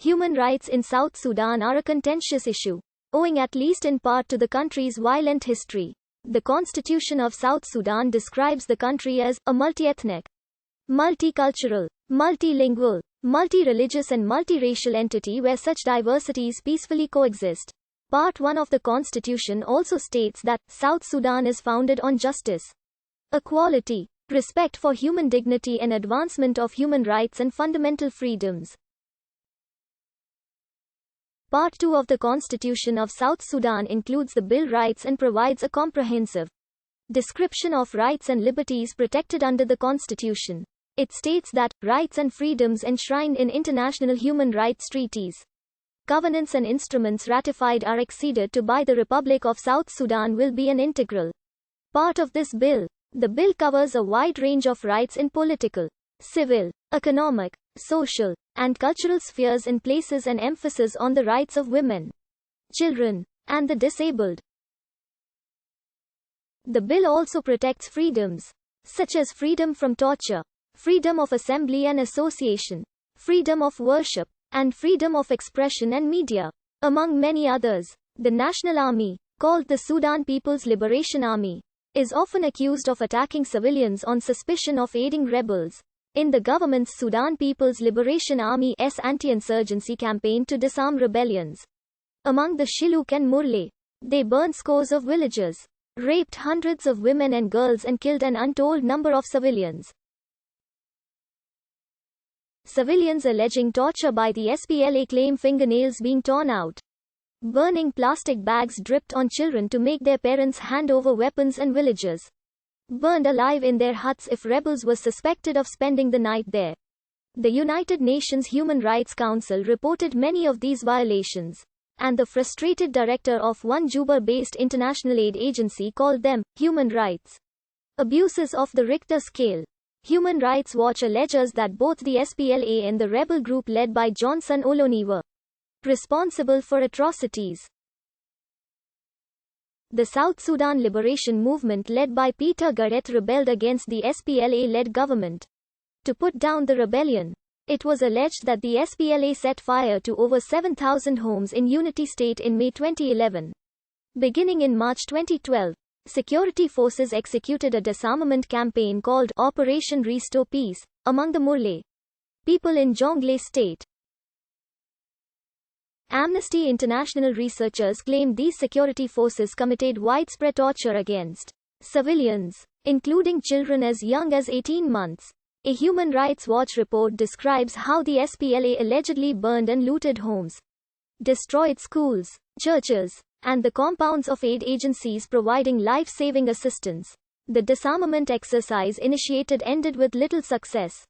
Human rights in South Sudan are a contentious issue, owing at least in part to the country's violent history. The Constitution of South Sudan describes the country as a multi-ethnic, multicultural, multilingual, multi-religious and multiracial entity where such diversities peacefully coexist. Part 1 of the Constitution also states that South Sudan is founded on justice, equality, respect for human dignity and advancement of human rights and fundamental freedoms. Part 2 of the Constitution of South Sudan includes the Bill of Rights and provides a comprehensive description of rights and liberties protected under the Constitution. It states that rights and freedoms enshrined in international human rights treaties, covenants and instruments ratified are acceded to by the Republic of South Sudan will be an integral part of this bill. The bill covers a wide range of rights in political, civil, economic, social, and cultural spheres and places an emphasis on the rights of women, children, and the disabled. The bill also protects freedoms, such as freedom from torture, freedom of assembly and association, freedom of worship, and freedom of expression and media, among many others. The National Army, called the Sudan People's Liberation Army, is often accused of attacking civilians on suspicion of aiding rebels in the government's Sudan People's Liberation Army's anti-insurgency campaign to disarm rebellions. Among the Shilluk and Murle, they burned scores of villages, raped hundreds of women and girls and killed an untold number of civilians. Civilians alleging torture by the SPLA claim fingernails being torn out, burning plastic bags dripped on children to make their parents hand over weapons and villages burned alive in their huts if rebels were suspected of spending the night there. The United Nations Human Rights Council reported many of these violations, and the frustrated director of one Juba-based international aid agency called them human rights abuses of the Richter scale. Human Rights Watch alleges that both the SPLA and the rebel group led by Johnson Oloni were responsible for atrocities. The South Sudan Liberation Movement led by Peter Gareth rebelled against the SPLA-led government to put down the rebellion. It was alleged that the SPLA set fire to over 7,000 homes in Unity State in May 2011. Beginning in March 2012, security forces executed a disarmament campaign called Operation Restore Peace among the Murle people in Jonglei State. Amnesty International researchers claimed these security forces committed widespread torture against civilians, including children as young as 18 months. A Human Rights Watch report describes how the SPLA allegedly burned and looted homes, destroyed schools, churches, and the compounds of aid agencies providing life-saving assistance. The disarmament exercise initiated ended with little success.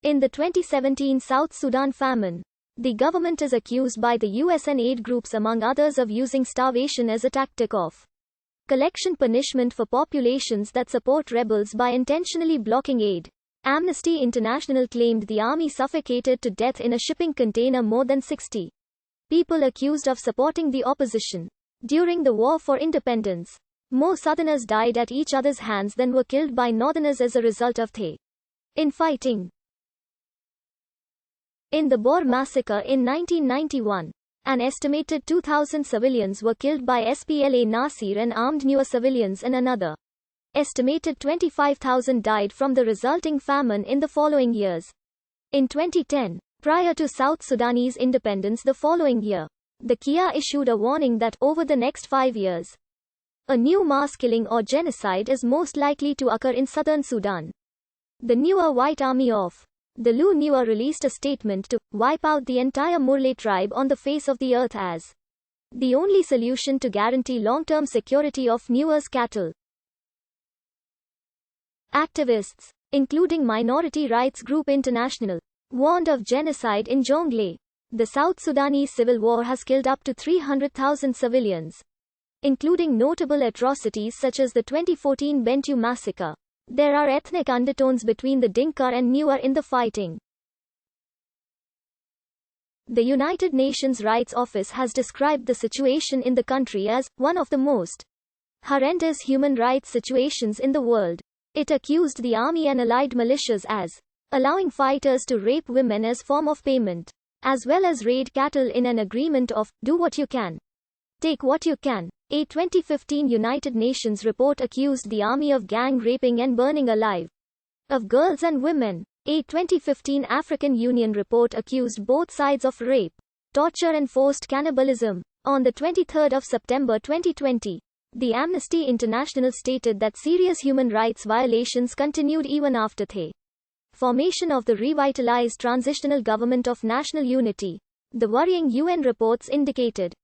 In the 2017 South Sudan famine, the government is accused by the US and aid groups among others of using starvation as a tactic of collection punishment for populations that support rebels by intentionally blocking aid. Amnesty International claimed the army suffocated to death in a shipping container more than 60 people accused of supporting the opposition. During the War for Independence, more Southerners died at each other's hands than were killed by Northerners as a result of the infighting. In the Bor massacre in 1991, an estimated 2,000 civilians were killed by SPLA Nasir and armed Nuer civilians, and another estimated 25,000 died from the resulting famine in the following years. In 2010, prior to South Sudanese independence the following year, the KIA issued a warning that over the next 5 years, a new mass killing or genocide is most likely to occur in southern Sudan. The Nuer White Army of the Lu Nuer released a statement to wipe out the entire Murle tribe on the face of the earth as the only solution to guarantee long-term security of Nuer's cattle. Activists, including minority rights group International, warned of genocide in Jonglei. The South Sudanese civil war has killed up to 300,000 civilians, including notable atrocities such as the 2014 Bentiu massacre. There are ethnic undertones between the Dinka and Nuer in the fighting. The United Nations Rights Office has described the situation in the country as one of the most horrendous human rights situations in the world. It accused the army and allied militias as allowing fighters to rape women as form of payment, as well as raid cattle in an agreement of, do what you can, take what you can. A 2015 United Nations report accused the army of gang raping and burning alive of girls and women. A 2015 African Union report accused both sides of rape, torture and forced cannibalism. On the 23rd of September 2020, the Amnesty International stated that serious human rights violations continued even after the formation of the revitalized Transitional Government of National Unity. The worrying UN reports indicated